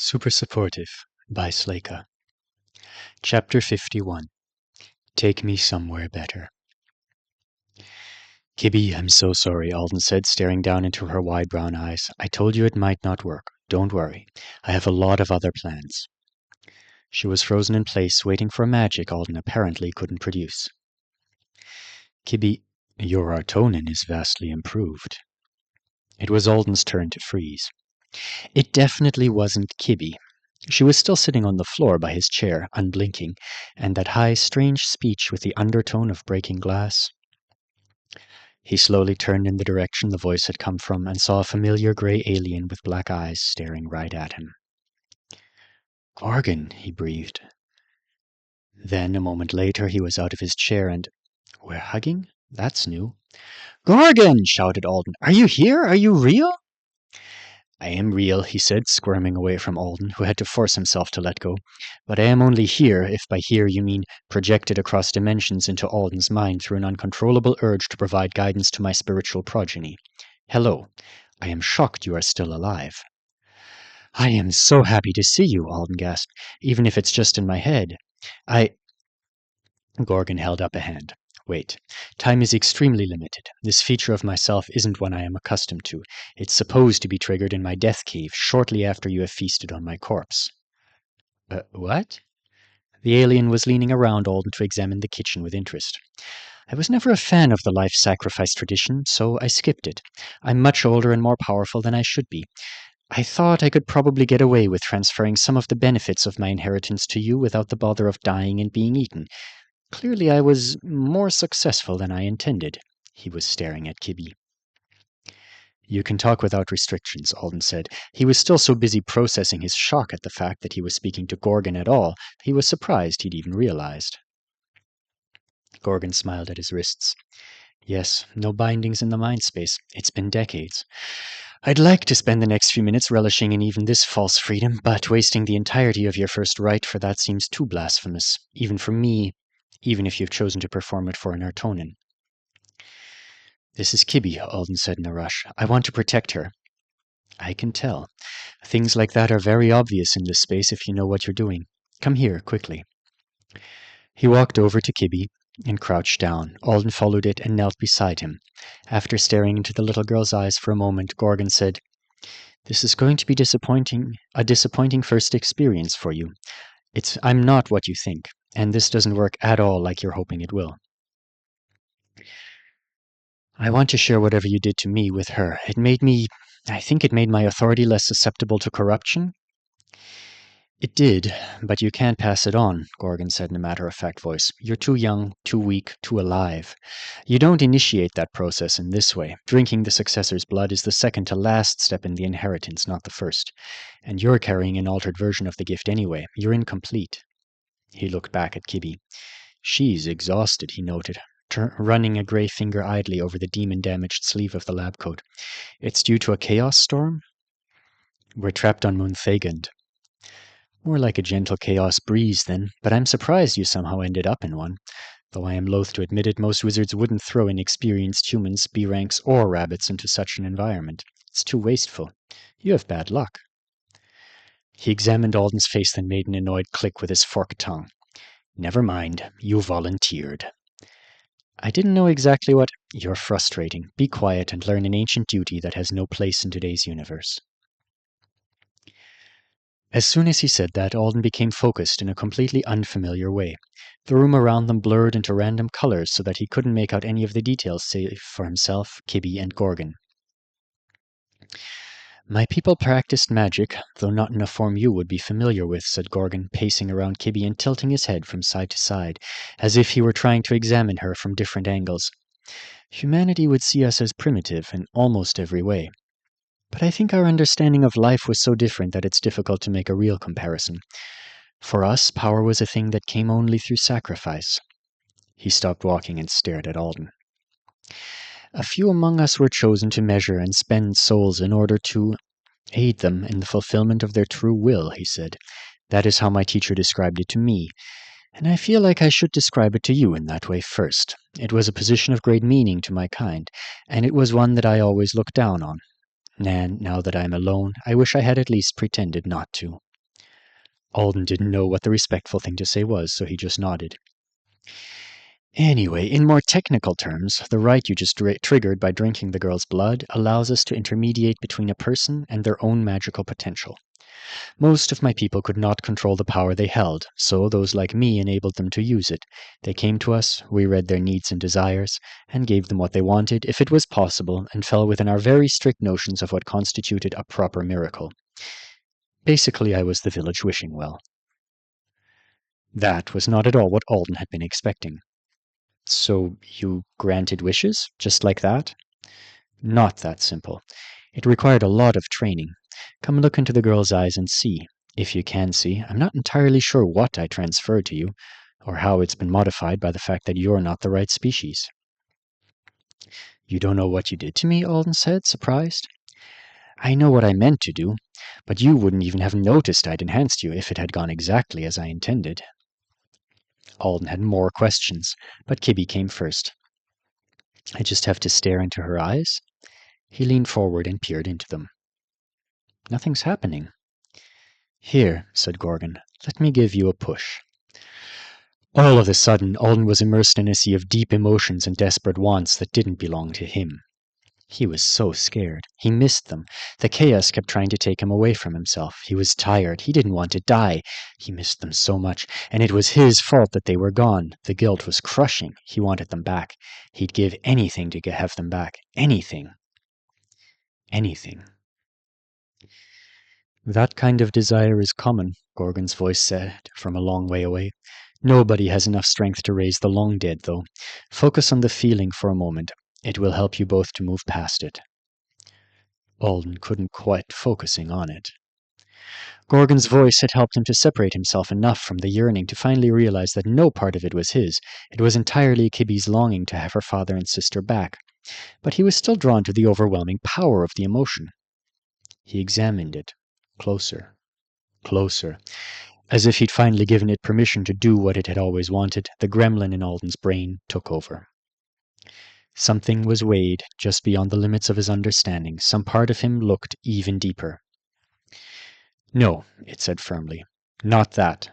Super Supportive by Sleyca. Chapter 51. Take Me Somewhere Better. Kibby, I'm so sorry, Alden said, staring down into her wide brown eyes. I told you it might not work. Don't worry. I have a lot of other plans. She was frozen in place, waiting for a magic Alden apparently couldn't produce. Kibby, your Artonin is vastly improved. It was Alden's turn to freeze. It definitely wasn't Kibby. She was still sitting on the floor by his chair, unblinking, and that high, strange speech with the undertone of breaking glass. He slowly turned in the direction the voice had come from and saw a familiar gray alien with black eyes staring right at him. Gorgon, he breathed. Then, a moment later, he was out of his chair and... We're hugging? That's new. Gorgon! Shouted Alden. Are you here? Are you real? I am real, he said, squirming away from Alden, who had to force himself to let go. But I am only here, if by here you mean projected across dimensions into Alden's mind through an uncontrollable urge to provide guidance to my spiritual progeny. Hello. I am shocked you are still alive. I am so happy to see you, Alden gasped, even if it's just in my head. Gorgon held up a hand. Wait. Time is extremely limited. This feature of myself isn't one I am accustomed to. It's supposed to be triggered in my death cave shortly after you have feasted on my corpse. What? The alien was leaning around Alden to examine the kitchen with interest. I was never a fan of the life sacrifice tradition, so I skipped it. I'm much older and more powerful than I should be. I thought I could probably get away with transferring some of the benefits of my inheritance to you without the bother of dying and being eaten. Clearly I was more successful than I intended. He was staring at Kibby. You can talk without restrictions, Alden said. He was still so busy processing his shock at the fact that he was speaking to Gorgon at all, he was surprised he'd even realized. Gorgon smiled at his wrists. Yes, no bindings in the mind space. It's been decades. I'd like to spend the next few minutes relishing in even this false freedom, but wasting the entirety of your first rite for that seems too blasphemous, even for me, even if you've chosen to perform it for an Artonin. This is Kibby, Alden said in a rush. I want to protect her. I can tell. Things like that are very obvious in this space if you know what you're doing. Come here, quickly. He walked over to Kibby and crouched down. Alden followed it and knelt beside him. After staring into the little girl's eyes for a moment, Gorgon said, This is going to be a disappointing first experience for you. I'm not what you think, and this doesn't work at all like you're hoping it will. I want to share whatever you did to me with her. I think it made my authority less susceptible to corruption. It did, but you can't pass it on, Gorgon said in a matter-of-fact voice. You're too young, too weak, too alive. You don't initiate that process in this way. Drinking the successor's blood is the second to last step in the inheritance, not the first. And you're carrying an altered version of the gift anyway. You're incomplete. He looked back at Kibby. She's exhausted, he noted, running a gray finger idly over the demon-damaged sleeve of the lab coat. It's due to a chaos storm? We're trapped on Munthagand. More like a gentle chaos breeze, then, but I'm surprised you somehow ended up in one. Though I am loath to admit it, most wizards wouldn't throw inexperienced humans, B-ranks, or rabbits into such an environment. It's too wasteful. You have bad luck. He examined Alden's face, then made an annoyed click with his forked tongue. Never mind. You volunteered. I didn't know exactly what... You're frustrating. Be quiet and learn an ancient duty that has no place in today's universe. As soon as he said that, Alden became focused in a completely unfamiliar way. The room around them blurred into random colors so that he couldn't make out any of the details save for himself, Kibby, and Gorgon. My people practiced magic, though not in a form you would be familiar with, said Gorgon, pacing around Kibby and tilting his head from side to side, as if he were trying to examine her from different angles. Humanity would see us as primitive in almost every way. But I think our understanding of life was so different that it's difficult to make a real comparison. For us, power was a thing that came only through sacrifice. He stopped walking and stared at Alden. A few among us were chosen to measure and spend souls in order to aid them in the fulfillment of their true will, he said. That is how my teacher described it to me, and I feel like I should describe it to you in that way first. It was a position of great meaning to my kind, and it was one that I always looked down on. And now that I am alone, I wish I had at least pretended not to. Alden didn't know what the respectful thing to say was, so he just nodded. Anyway, in more technical terms, the rite you just triggered by drinking the girl's blood allows us to intermediate between a person and their own magical potential. Most of my people could not control the power they held, so those like me enabled them to use it. They came to us, we read their needs and desires, and gave them what they wanted, if it was possible, and fell within our very strict notions of what constituted a proper miracle. Basically, I was the village wishing well. That was not at all what Alden had been expecting. So you granted wishes, just like that? Not that simple. It required a lot of training. Come look into the girl's eyes and see. If you can see, I'm not entirely sure what I transferred to you, or how it's been modified by the fact that you're not the right species. You don't know what you did to me, Alden said, surprised. I know what I meant to do, but you wouldn't even have noticed I'd enhanced you if it had gone exactly as I intended. Alden had more questions, but Kibby came first. I just have to stare into her eyes? He leaned forward and peered into them. Nothing's happening. Here, said Gorgon, let me give you a push. All of a sudden, Alden was immersed in a sea of deep emotions and desperate wants that didn't belong to him. He was so scared. He missed them. The chaos kept trying to take him away from himself. He was tired. He didn't want to die. He missed them so much, and it was his fault that they were gone. The guilt was crushing. He wanted them back. He'd give anything to have them back. Anything. Anything. That kind of desire is common, Gorgon's voice said from a long way away. Nobody has enough strength to raise the long dead, though. Focus on the feeling for a moment. It will help you both to move past it. Alden couldn't quite focusing on it. Gorgon's voice had helped him to separate himself enough from the yearning to finally realize that no part of it was his. It was entirely Kibby's longing to have her father and sister back. But he was still drawn to the overwhelming power of the emotion. He examined it. Closer. Closer. As if he'd finally given it permission to do what it had always wanted, the gremlin in Alden's brain took over. Something was weighed just beyond the limits of his understanding. Some part of him looked even deeper. No, it said firmly. Not that.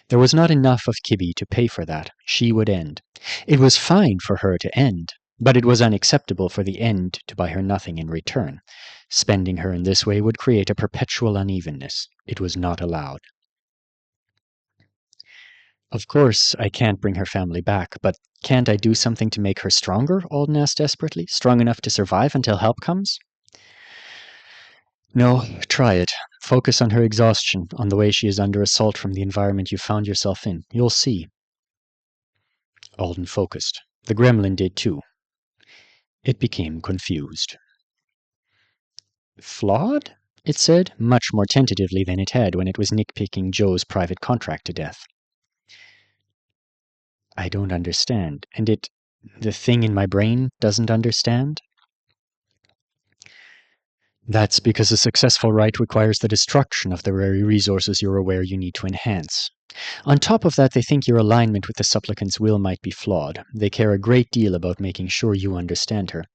There was not enough of Kibby to pay for that. She would end. It was fine for her to end, but it was unacceptable for the end to buy her nothing in return. Spending her in this way would create a perpetual unevenness. It was not allowed. Of course, I can't bring her family back, but can't I do something to make her stronger? Alden asked desperately. Strong enough to survive until help comes? No, try it. Focus on her exhaustion, on the way she is under assault from the environment you found yourself in. You'll see. Alden focused. The gremlin did too. It became confused. Flawed? It said, much more tentatively than it had when it was nitpicking Joe's private contract to death. I don't understand. And the thing in my brain doesn't understand? That's because a successful rite requires the destruction of the very resources you're aware you need to enhance. On top of that, they think your alignment with the supplicant's will might be flawed. They care a great deal about making sure you understand her.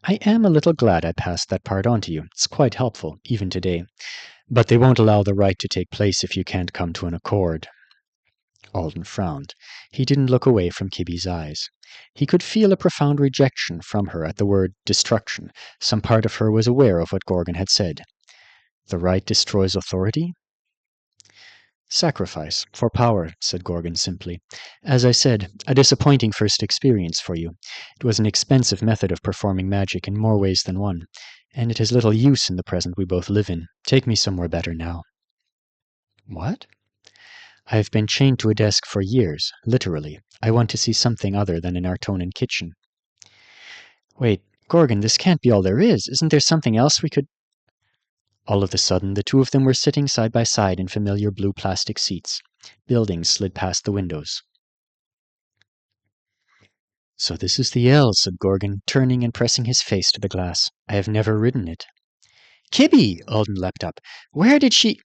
I am a little glad I passed that part on to you. It's quite helpful, even today. But they won't allow the rite to take place if you can't come to an accord. Alden frowned. He didn't look away from Kibby's eyes. He could feel a profound rejection from her at the word destruction. Some part of her was aware of what Gorgon had said. The rite destroys authority? Sacrifice, for power, said Gorgon simply. As I said, a disappointing first experience for you. It was an expensive method of performing magic in more ways than one, and it has little use in the present we both live in. Take me somewhere better now. What? I've been chained to a desk for years, literally. I want to see something other than an Artonan kitchen. Wait, Gorgon, this can't be all there is. Isn't there something else we could... All of a sudden, the two of them were sitting side by side in familiar blue plastic seats. Buildings slid past the windows. So this is the L, said Gorgon, turning and pressing his face to the glass. I have never ridden it. Kibby! Alden leapt up. Where did she...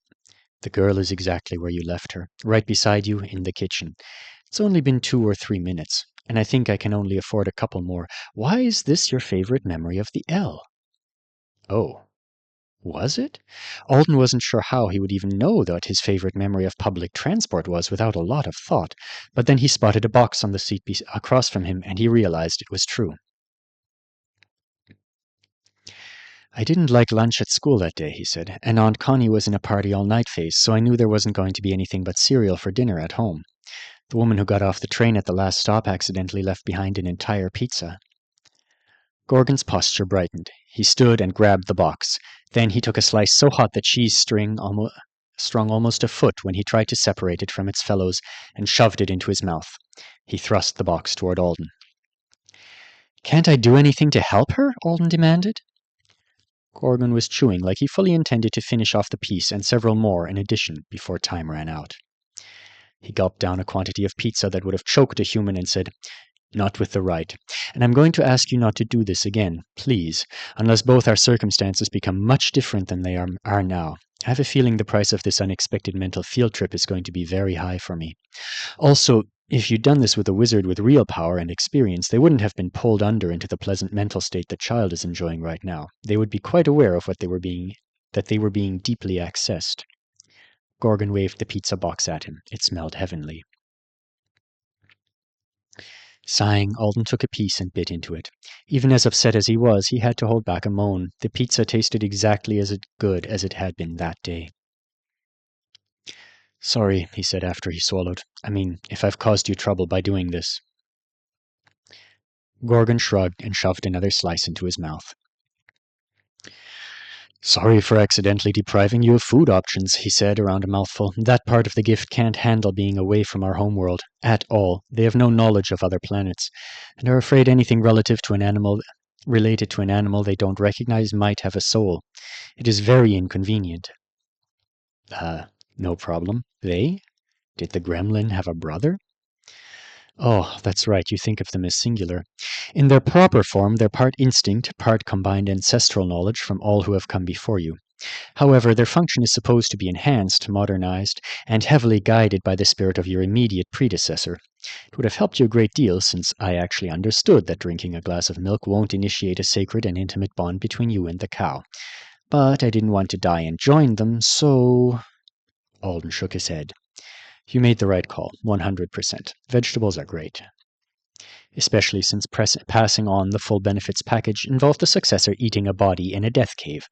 The girl is exactly where you left her, right beside you in the kitchen. It's only been 2 or 3 minutes, and I think I can only afford a couple more. Why is this your favorite memory of the L? Oh. Was it? Alden wasn't sure how he would even know what his favorite memory of public transport was without a lot of thought, but then he spotted a box on the seat across from him, and he realized it was true. I didn't like lunch at school that day, he said, and Aunt Connie was in a party-all-night phase, so I knew there wasn't going to be anything but cereal for dinner at home. The woman who got off the train at the last stop accidentally left behind an entire pizza. Gorgon's posture brightened. He stood and grabbed the box. Then he took a slice so hot the cheese strung almost a foot when he tried to separate it from its fellows, and shoved it into his mouth. He thrust the box toward Alden. "Can't I do anything to help her?" Alden demanded. Gorgon was chewing like he fully intended to finish off the piece and several more in addition before time ran out. He gulped down a quantity of pizza that would have choked a human and said, "Not with the right. And I'm going to ask you not to do this again, please, unless both our circumstances become much different than they are now. I have a feeling the price of this unexpected mental field trip is going to be very high for me. Also, if you'd done this with a wizard with real power and experience, they wouldn't have been pulled under into the pleasant mental state the child is enjoying right now. They would be quite aware of that they were being deeply accessed." Gorgon waved the pizza box at him. It smelled heavenly. Sighing, Alden took a piece and bit into it. Even as upset as he was, he had to hold back a moan. The pizza tasted exactly as good as it had been that day. "Sorry," he said after he swallowed. "I mean, if I've caused you trouble by doing this." Gorgon shrugged and shoved another slice into his mouth. "Sorry for accidentally depriving you of food options," he said around a mouthful. "That part of the gift can't handle being away from our homeworld. At all. They have no knowledge of other planets, and are afraid anything related to an animal they don't recognize might have a soul. It is very inconvenient." No problem. They? Did the gremlin have a brother? Oh, that's right, you think of them as singular. In their proper form, they're part instinct, part combined ancestral knowledge from all who have come before you. However, their function is supposed to be enhanced, modernized, and heavily guided by the spirit of your immediate predecessor. It would have helped you a great deal, since I actually understood that drinking a glass of milk won't initiate a sacred and intimate bond between you and the cow. But I didn't want to die and join them, so... Alden shook his head. "You made the right call, 100%. Vegetables are great. Especially since passing on the full benefits package involved the successor eating a body in a death cave.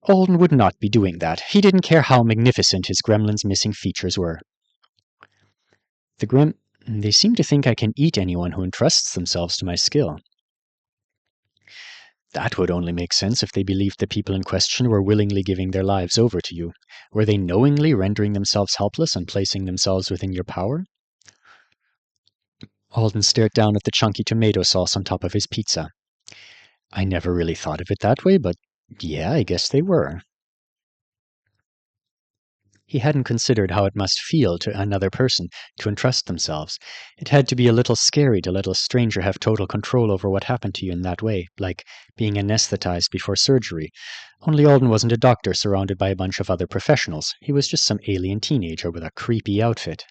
Alden would not be doing that. He didn't care how magnificent his gremlin's missing features were. They seem to think I can eat anyone who entrusts themselves to my skill." "That would only make sense if they believed the people in question were willingly giving their lives over to you. Were they knowingly rendering themselves helpless and placing themselves within your power?" Alden stared down at the chunky tomato sauce on top of his pizza. "I never really thought of it that way, but yeah, I guess they were." He hadn't considered how it must feel to another person to entrust themselves. It had to be a little scary to let a stranger have total control over what happened to you in that way, like being anesthetized before surgery. Only Alden wasn't a doctor surrounded by a bunch of other professionals. He was just some alien teenager with a creepy outfit.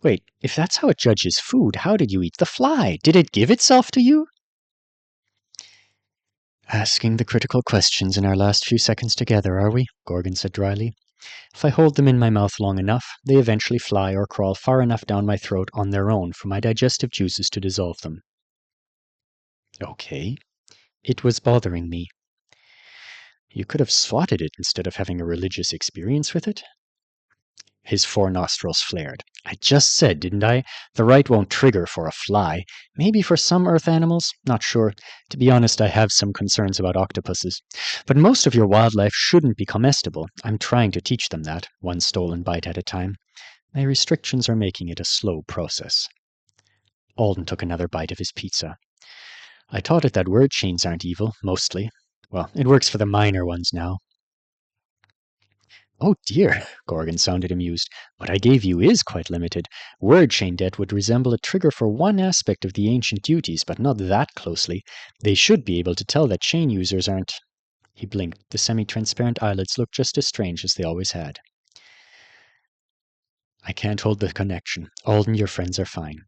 "Wait, if that's how it judges food, how did you eat the fly? Did it give itself to you?" "Asking the critical questions in our last few seconds together, are we?" Gorgon said dryly. "If I hold them in my mouth long enough, they eventually fly or crawl far enough down my throat on their own for my digestive juices to dissolve them." "Okay." "It was bothering me." "You could have swatted it instead of having a religious experience with it." His four nostrils flared. "I just said, didn't I? The right won't trigger for a fly. Maybe for some earth animals. Not sure. To be honest, I have some concerns about octopuses. But most of your wildlife shouldn't be comestible. I'm trying to teach them that, one stolen bite at a time. My restrictions are making it a slow process." Alden took another bite of his pizza. "I taught it that word chains aren't evil, mostly. Well, it works for the minor ones now." "Oh dear," Gorgon sounded amused. "What I gave you is quite limited. Word chain debt would resemble a trigger for one aspect of the ancient duties, but not that closely. They should be able to tell that chain users aren't—" He blinked. The semi-transparent eyelids looked just as strange as they always had. "I can't hold the connection. Alden, your friends are fine."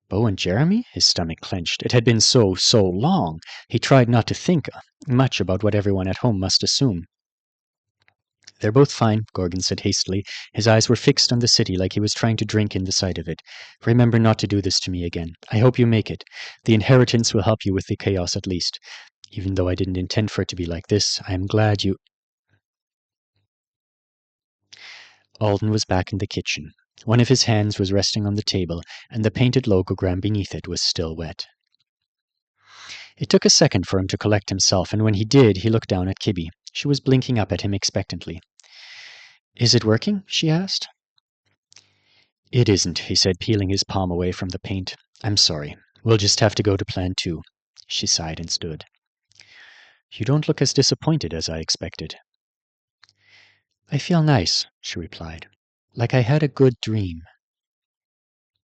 Bo and Jeremy? His stomach clenched. It had been so long. He tried not to think much about what everyone at home must assume. They're both fine, Gorgon said hastily. His eyes were fixed on the city like he was trying to drink in the sight of it. Remember not to do this to me again. I hope you make it. The inheritance will help you with the chaos at least. Even though I didn't intend for it to be like this, I am glad you... Alden was back in the kitchen. One of his hands was resting on the table, and the painted logogram beneath it was still wet. It took a second for him to collect himself, and when he did, he looked down at Kibby. She was blinking up at him expectantly. Is it working? She asked. It isn't, he said, peeling his palm away from the paint. I'm sorry. We'll just have to go to plan 2. She sighed and stood. You don't look as disappointed as I expected. I feel nice, she replied. Like I had a good dream.